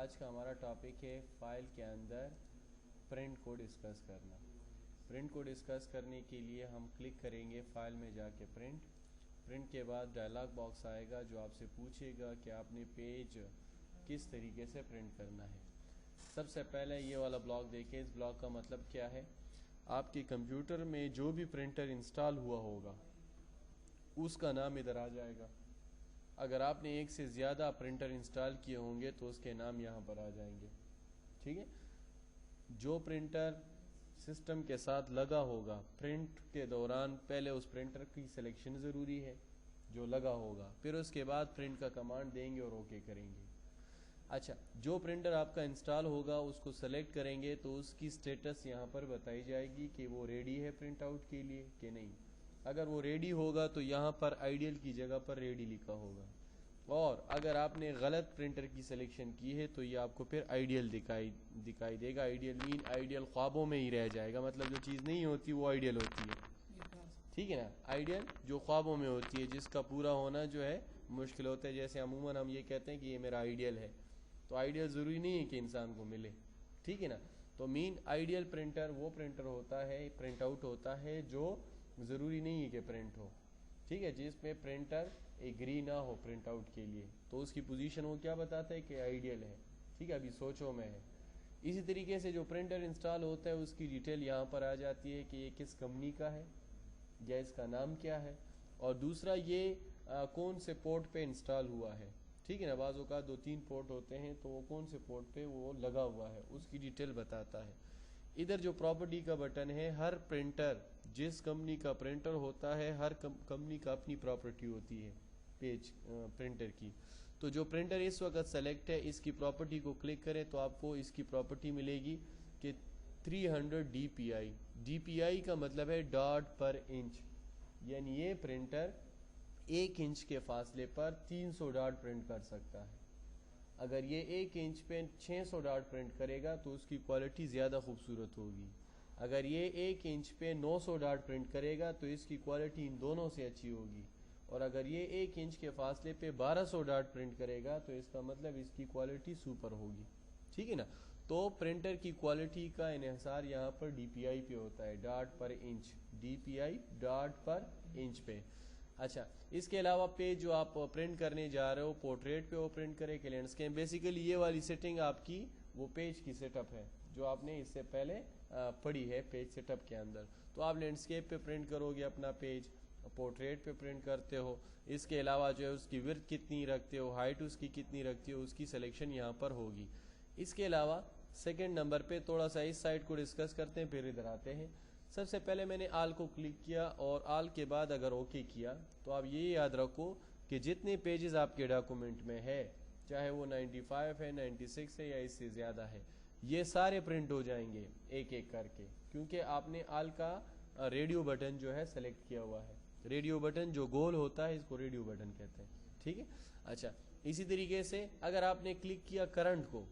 آج کا ہمارا ٹاپک ہے فائل کے اندر پرنٹ کو ڈسکس کرنا۔ پرنٹ کو ڈسکس کرنے کے لیے ہم کلک کریں گے فائل میں جا کے پرنٹ کے بعد ڈائلاگ باکس آئے گا جو آپ سے پوچھے گا کہ آپ نے پیج کس طریقے سے پرنٹ کرنا ہے۔ سب سے پہلے یہ والا بلاک دیکھیں، اس بلاک کا مطلب کیا ہے؟ آپ کے کمپیوٹر میں جو بھی پرنٹر انسٹال ہوا ہوگا اس کا نام ادھر آ جائے گا۔ اگر آپ نے ایک سے زیادہ پرنٹر انسٹال کیے ہوں گے تو اس کے نام یہاں پر آ جائیں گے، ٹھیک ہے۔ جو پرنٹر سسٹم کے ساتھ لگا ہوگا پرنٹ کے دوران پہلے اس پرنٹر کی سلیکشن ضروری ہے جو لگا ہوگا، پھر اس کے بعد پرنٹ کا کمانڈ دیں گے اور اوکے کریں گے۔ اچھا، جو پرنٹر آپ کا انسٹال ہوگا اس کو سلیکٹ کریں گے تو اس کی سٹیٹس یہاں پر بتائی جائے گی کہ وہ ریڈی ہے پرنٹ آؤٹ کے لیے کہ نہیں۔ اگر وہ ریڈی ہوگا تو یہاں پر آئیڈیل کی جگہ پر ریڈی لکھا ہوگا، اور اگر آپ نے غلط پرنٹر کی سلیکشن کی ہے تو یہ آپ کو پھر آئیڈیل دکھائی دے گا۔ آئیڈیل مین آئیڈیل خوابوں میں ہی رہ جائے گا، مطلب جو چیز نہیں ہوتی وہ آئیڈیل ہوتی ہے، ٹھیک ہے نا۔ آئیڈیل جو خوابوں میں ہوتی ہے، جس کا پورا ہونا جو ہے مشکل ہوتا ہے، جیسے عموماً ہم یہ کہتے ہیں کہ یہ میرا آئیڈیل ہے، تو آئیڈیل ضروری نہیں ہے کہ انسان کو ملے، ٹھیک ہے نا۔ تو مین آئیڈیل پرنٹر وہ پرنٹر ہوتا ہے، پرنٹ آؤٹ ہوتا ہے جو ضروری نہیں ہے کہ پرنٹ ہو، ٹھیک ہے، جس میں پرنٹر ایگری نہ ہو پرنٹ آؤٹ کے لیے، تو اس کی پوزیشن وہ کیا بتاتا ہے کہ آئیڈیل ہے، ٹھیک ہے، ابھی سوچو میں ہے۔ اسی طریقے سے جو پرنٹر انسٹال ہوتا ہے اس کی ڈیٹیل یہاں پر آ جاتی ہے کہ یہ کس کمپنی کا ہے یا اس کا نام کیا ہے، اور دوسرا یہ کون سے پورٹ پہ انسٹال ہوا ہے، ٹھیک ہے نا۔ بعض اوقات 2-3 پورٹ ہوتے ہیں تو وہ کون سے پورٹ پہ وہ لگا ہوا ہے اس کی ڈیٹیل بتاتا ہے۔ ادھر جو پراپرٹی کا بٹن ہے، ہر پرنٹر جس کمپنی کا پرنٹر ہوتا ہے ہر کمپنی کا اپنی پراپرٹی ہوتی ہے پیج پرنٹر کی۔ تو جو پرنٹر اس وقت سلیکٹ ہے اس کی پراپرٹی کو کلک کریں تو آپ کو اس کی پراپرٹی ملے گی کہ 300 DPI۔ DPI کا مطلب ہے ڈاٹ پر انچ، یعنی یہ پرنٹر 1 انچ کے فاصلے پر 300 ڈاٹ پرنٹ کر سکتا ہے۔ اگر یہ 1 انچ پہ 600 ڈاٹ پرنٹ کرے گا تو اس کی کوالٹی زیادہ خوبصورت ہوگی۔ اگر یہ 1 انچ پہ 900 ڈاٹ پرنٹ کرے گا تو اس کی کوالٹی ان دونوں سے اچھی ہوگی، اور اگر یہ 1 انچ کے فاصلے پہ 1200 ڈاٹ پرنٹ کرے گا تو اس کا مطلب اس کی کوالٹی سپر ہوگی، ٹھیک ہے نا۔ تو پرنٹر کی کوالٹی کا انحصار یہاں پر DPI پہ ہوتا ہے، dot per inch, DPI dot per inch پہ۔ اچھا، اس کے علاوہ پیج جو آپ پرنٹ کرنے جا رہے ہو پورٹریٹ پہ وہ پرنٹ کرے کہ لینڈسکیپ، بیسیکلی یہ والی سیٹنگ آپ کی وہ پیج کی سیٹ اپ ہے جو آپ نے اس سے پہلے پڑھی ہے پیج سیٹ اپ کے اندر۔ تو آپ لینڈسکیپ پہ پرنٹ کرو گے اپنا پیج، پورٹریٹ پہ پرنٹ کرتے ہو، اس کے علاوہ جو ہے اس کی ورڈتھ کتنی رکھتے ہو، ہائٹ اس کی کتنی رکھتے ہو، اس کی سلیکشن یہاں پر ہوگی۔ اس کے علاوہ سیکنڈ نمبر پہ تھوڑا سا اس سائٹ کو ڈسکس کرتے ہیں، پھر ادھر آتے ہیں۔ سب سے پہلے میں نے آل کو کلک کیا، اور آل کے بعد اگر اوکے کیا تو آپ یہ یاد رکھو کہ جتنے پیجز آپ کے ڈاکومنٹ میں ہے، چاہے وہ 95 ہے، 96 ہے یا اس سے زیادہ ہے، یہ سارے پرنٹ ہو جائیں گے ایک ایک کر کے، کیونکہ آپ نے آل کا ریڈیو بٹن جو ہے سلیکٹ کیا ہوا ہے۔ ریڈیو بٹن جو گول ہوتا ہے اس کو ریڈیو بٹن کہتے ہیں، ٹھیک ہے۔ اچھا، اسی طریقے سے اگر آپ نے کلک کیا کرنٹ کو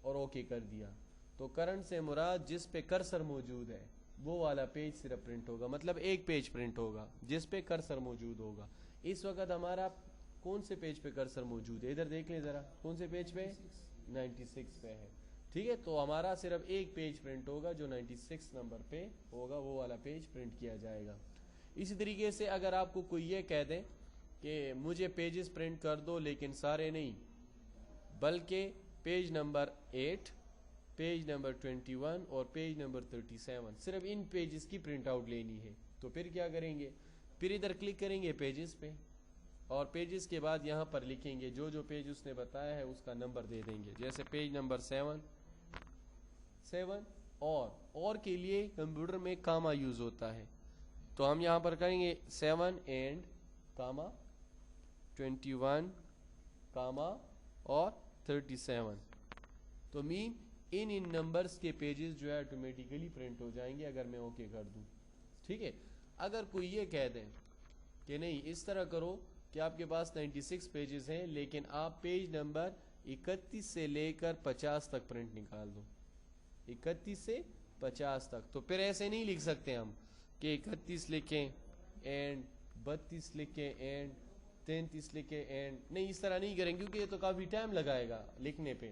اور اوکے کر دیا تو کرنٹ سے مراد جس پہ کرسر موجود ہے وہ والا پیج صرف پرنٹ ہوگا، مطلب ایک پیج پرنٹ ہوگا جس پہ کرسر موجود ہوگا۔ اس وقت ہمارا کون سے پیج پہ کرسر موجود ہے؟ ادھر دیکھ لیں ذرا، کون سے پیج پہ؟ 96 پہ ہے، ٹھیک ہے۔ تو ہمارا صرف ایک پیج پرنٹ ہوگا جو 96 نمبر پہ ہوگا، وہ والا پیج پرنٹ کیا جائے گا۔ اسی طریقے سے اگر آپ کو کوئی یہ کہہ دے کہ مجھے پیجز پرنٹ کر دو لیکن سارے نہیں، بلکہ پیج نمبر 8، پیج نمبر 21 اور پیج نمبر 37، صرف ان پیجز کی پرنٹ آؤٹ لینی ہے، تو پھر کیا کریں گے؟ پھر ادھر کلک کریں گے پیجز پہ، اور پیجز کے بعد یہاں پر لکھیں گے جو پیج اس نے بتایا ہے اس کا نمبر دے دیں گے، جیسے پیج نمبر 7 اور کے لیے کمپیوٹر میں کاما یوز ہوتا ہے، تو ہم یہاں پر کریں گے 7 اینڈ کاما 21 کاما اور 37، تو مین ان نمبرز کے پیجز جو ہے آٹومیٹیکلی پرنٹ ہو جائیں گے اگر میں اوکے کر دوں، ٹھیک ہے۔ اگر کوئی یہ کہہ دیں کہ نہیں، اس طرح کرو کہ آپ کے پاس 96 پیجز ہیں لیکن آپ پیج نمبر 31 سے لے کر 50 تک پرنٹ نکال دو، 31 سے 50 تک، تو پھر ایسے نہیں لکھ سکتے ہم کہ 31 لکھیں اینڈ 32 لکھیں اینڈ 33 لکھیں اینڈ، نہیں، اس طرح نہیں کریں کیونکہ یہ تو کافی ٹائم لگائے گا لکھنے پہ،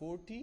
40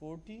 40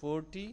40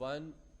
1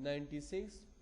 96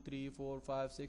3 4 5 6,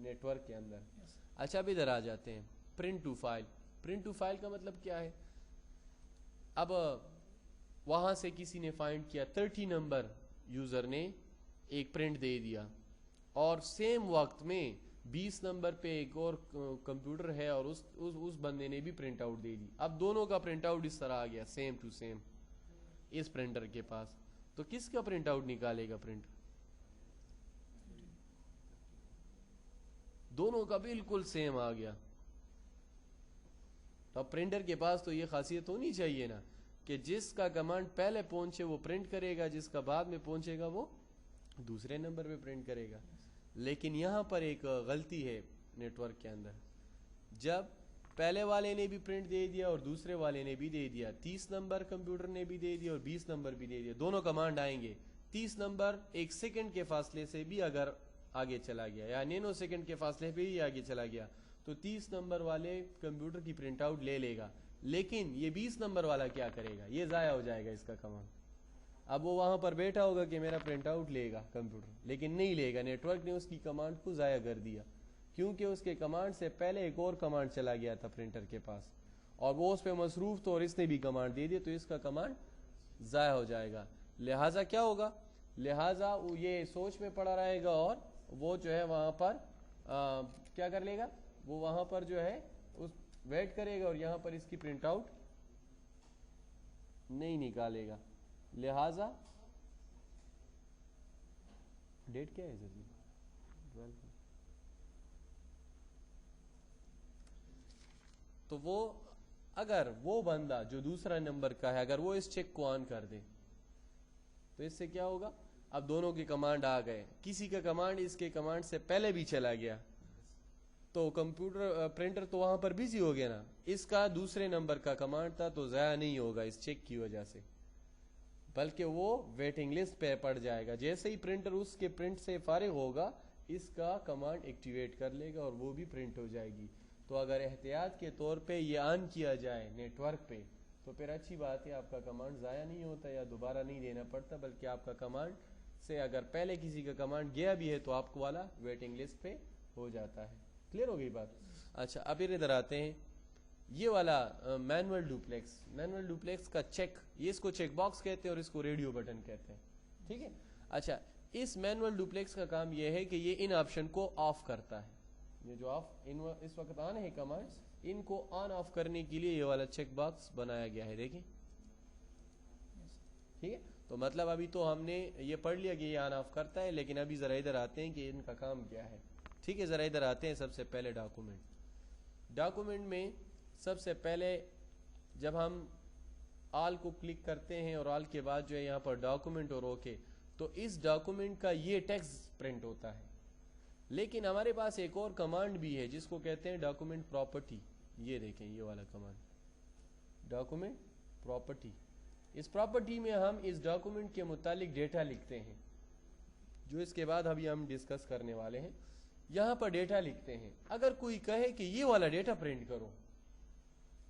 نیٹ ورک کے اندر. اچھا اب ادھر آ جاتے ہیں print to file. Print to file کا مطلب کیا ہے؟ اب وہاں سے کسی نے فائنڈ کیا 30 نمبر یوزر نے ایک پرنٹ دے دیا, اور سیم وقت میں 20 نمبر پہ ایک اور کمپیوٹر ہے اور اس بندے نے بھی پرنٹ آؤٹ دے دی. اب دونوں کا پرنٹ آؤٹ اس طرح آ گیا سیم ٹو سیم اس پرنٹر کے پاس, تو کس کا پرنٹ آؤٹ نکالے گا پرنٹر؟ دونوں کا بالکل سیم آ گیا. اب پرنٹر کے پاس تو یہ خاصیت ہونی چاہیے نا کہ جس کا کمانڈ پہلے پہنچے وہ پرنٹ کرے گا, جس کا بعد میں پہنچے گا وہ دوسرے نمبر پہ پرنٹ کرے گا. لیکن یہاں پر ایک غلطی ہے نیٹ ورک کے اندر. جب پہلے والے نے بھی پرنٹ دے دیا اور دوسرے والے نے بھی دے دیا, 30 نمبر کمپیوٹر نے بھی دے دیا اور 20 نمبر بھی دے دیا, دونوں کمانڈ آئیں گے. 30 نمبر ایک سیکنڈ کے فاصلے سے بھی اگر آگے چلا گیا یا نینو سیکنڈ کے فاصلے پہ ہی آگے چلا گیا تو 30 نمبر والے کمپیوٹر کی پرنٹ آؤٹ لے لے گا. لیکن یہ 20 نمبر والا کیا کرے گا؟ یہ ضائع ہو جائے گا اس کا کمانڈ. اب وہ وہاں پر بیٹھا ہوگا کہ میرا پرنٹ آؤٹ لے گا کمپیوٹر, لیکن نہیں لے گا. نیٹ ورک نے اس کی کمانڈ کو ضائع کر دیا کیونکہ اس کے کمانڈ سے پہلے ایک اور کمانڈ چلا گیا تھا پرنٹر کے پاس, اور وہ اس پہ مصروف تو اور اس نے بھی کمانڈ دے دی, تو اس کا کمانڈ ضائع ہو جائے گا. لہٰذا کیا ہوگا؟ لہٰذا وہ یہ سوچ میں پڑا رہے گا اور وہ جو ہے وہاں پر کیا کر لے گا, وہ وہاں پر جو ہے اس ویٹ کرے گا اور یہاں پر اس کی پرنٹ آؤٹ نہیں نکالے گا. لہذا ڈیٹ کیا ہے سر جی؟ 12. تو وہ اگر وہ بندہ جو دوسرا نمبر کا ہے اگر وہ اس چیک کو آن کر دے تو اس سے کیا ہوگا؟ اب دونوں کے کمانڈ آ گئے, کسی کا کمانڈ اس کے کمانڈ سے پہلے بھی چلا گیا تو کمپیوٹر پرنٹر تو وہاں پر بزی ہو گیا نا, اس کا دوسرے نمبر کا کمانڈ تھا تو ضائع نہیں ہوگا اس چیک کی وجہ سے, بلکہ وہ ویٹنگ لسٹ پہ پڑ جائے گا. جیسے ہی پرنٹر اس کے پرنٹ سے فارغ ہوگا اس کا کمانڈ ایکٹیویٹ کر لے گا اور وہ بھی پرنٹ ہو جائے گی. تو اگر احتیاط کے طور پہ یہ آن کیا جائے نیٹ ورک پہ تو پھر اچھی بات ہے, آپ کا کمانڈ ضائع نہیں ہوتا یا دوبارہ نہیں دینا پڑتا, بلکہ آپ کا کمانڈ سے اگر پہلے کسی کا کمانڈ گیا بھی ہے تو آپ کو والا ویٹنگ لسٹ پہ ہو جاتا ہے. کلیئر ہو گئی بات؟ اچھا اب ادھر آتے ہیں, یہ والا مینول ڈوپلیکس. مینول ڈوپلیکس کا چیک, یہ اس کو چیک باکس کہتے ہیں اور اس کو ریڈیو بٹن کہتے ہیں, ٹھیک ہے. اچھا اس مینول ڈوپلیکس کا کام یہ ہے کہ یہ ان آپشن کو آف کرتا ہے. یہ جو آف اس وقت آن ہے کمانڈز, ان کو آن آف کرنے کے لیے یہ والا چیک باکس بنایا گیا ہے, دیکھیں ٹھیک ہے. تو مطلب ابھی تو ہم نے یہ پڑھ لیا کہ یہ آن آف کرتا ہے, لیکن ابھی ذرا ادھر آتے ہیں کہ ان کا کام کیا ہے. ٹھیک ہے, ذرا ادھر آتے ہیں. سب سے پہلے ڈاکومنٹ میں سب سے پہلے جب ہم آل کو کلک کرتے ہیں اور آل کے بعد جو ہے یہاں پر ڈاکومنٹ اور اوکے, تو اس ڈاکومنٹ کا یہ ٹیکسٹ پرنٹ ہوتا ہے. لیکن ہمارے پاس ایک اور کمانڈ بھی ہے جس کو کہتے ہیں ڈاکومنٹ پراپرٹی. یہ دیکھیں یہ والا کمانڈ ڈاکومنٹ پراپرٹی. اس پراپرٹی میں ہم اس ڈاکومنٹ کے متعلق ڈیٹا لکھتے ہیں جو اس کے بعد ابھی ہم ڈسکس کرنے والے ہیں. یہاں پر ڈیٹا لکھتے ہیں. اگر کوئی کہے کہ یہ والا ڈیٹا پرنٹ کرو,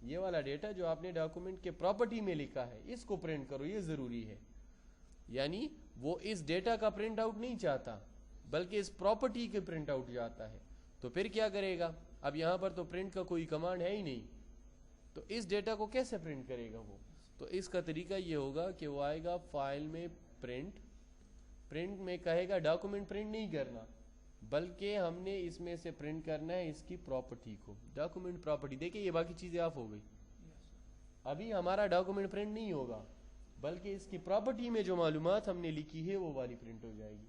یہ والا ڈیٹا جو آپ نے ڈاکومنٹ کے پراپرٹی میں لکھا ہے اس کو پرنٹ کرو, یہ ضروری ہے. یعنی وہ اس ڈیٹا کا پرنٹ آؤٹ نہیں چاہتا بلکہ اس پراپرٹی کے پرنٹ آؤٹ چاہتا ہے. تو پھر کیا کرے گا؟ اب یہاں پر تو پرنٹ کا کوئی کمانڈ ہے ہی نہیں, تو اس ڈیٹا کو کیسے پرنٹ کرے گا وہ؟ تو اس کا طریقہ یہ ہوگا کہ وہ آئے گا فائل میں پرنٹ میں کہے گا ڈاکومنٹ پرنٹ نہیں کرنا بلکہ ہم نے اس میں سے پرنٹ کرنا ہے اس کی پراپرٹی کو. ڈاکومنٹ پراپرٹی, دیکھیں یہ باقی چیزیں آف ہو گئی. ابھی ہمارا ڈاکومنٹ پرنٹ نہیں ہوگا بلکہ اس کی پراپرٹی میں جو معلومات ہم نے لکھی ہے وہ والی پرنٹ ہو جائے گی.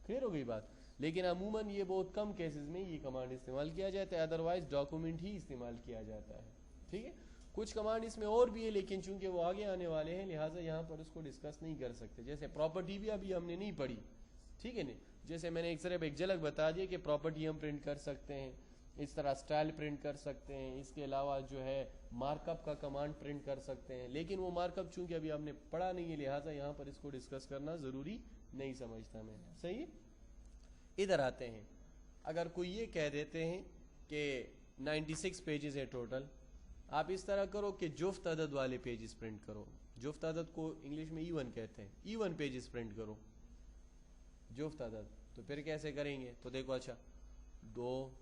کلیئر ہو گئی بات؟ لیکن عموماً یہ بہت کم کیسز میں یہ کمانڈ استعمال کیا جاتا ہے, ادروائز ڈاکومنٹ ہی استعمال کیا جاتا ہے. ٹھیک ہے, کچھ کمانڈ اس میں اور بھی ہے لیکن چونکہ وہ آگے آنے والے ہیں لہٰذا یہاں پر اس کو ڈسکس نہیں کر سکتے. جیسے پراپرٹی بھی ابھی ہم نے نہیں پڑھی, ٹھیک ہے نا. جیسے میں نے صرف ایک جھلک بتا دی کہ پراپرٹی ہم پرنٹ کر سکتے ہیں, اس طرح سٹائل پرنٹ کر سکتے ہیں, اس کے علاوہ جو ہے مارک اپ کا کمانڈ پرنٹ کر سکتے ہیں. لیکن وہ مارک اپ چونکہ ابھی ہم نے پڑھا نہیں ہے لہٰذا یہاں پر اس کو ڈسکس کرنا ضروری نہیں سمجھتا میں. صحیح ہے, ادھر آتے ہیں. اگر کوئی یہ کہہ دیتے ہیں کہ 96 پیجز ہے ٹوٹل, آپ اس طرح کرو کہ جفت عدد والے پیجز پرنٹ کرو. جفت عدد کو انگلش میں ایون کہتے ہیں, ایون پیجز پرنٹ کرو جفت عدد. تو پھر کیسے کریں گے؟ تو دیکھو, اچھا 2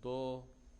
2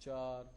4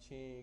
6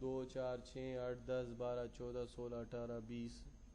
2 4 6 8 10 12 14 16 18 20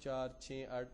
4 6 8,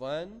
1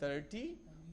30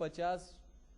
50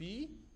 P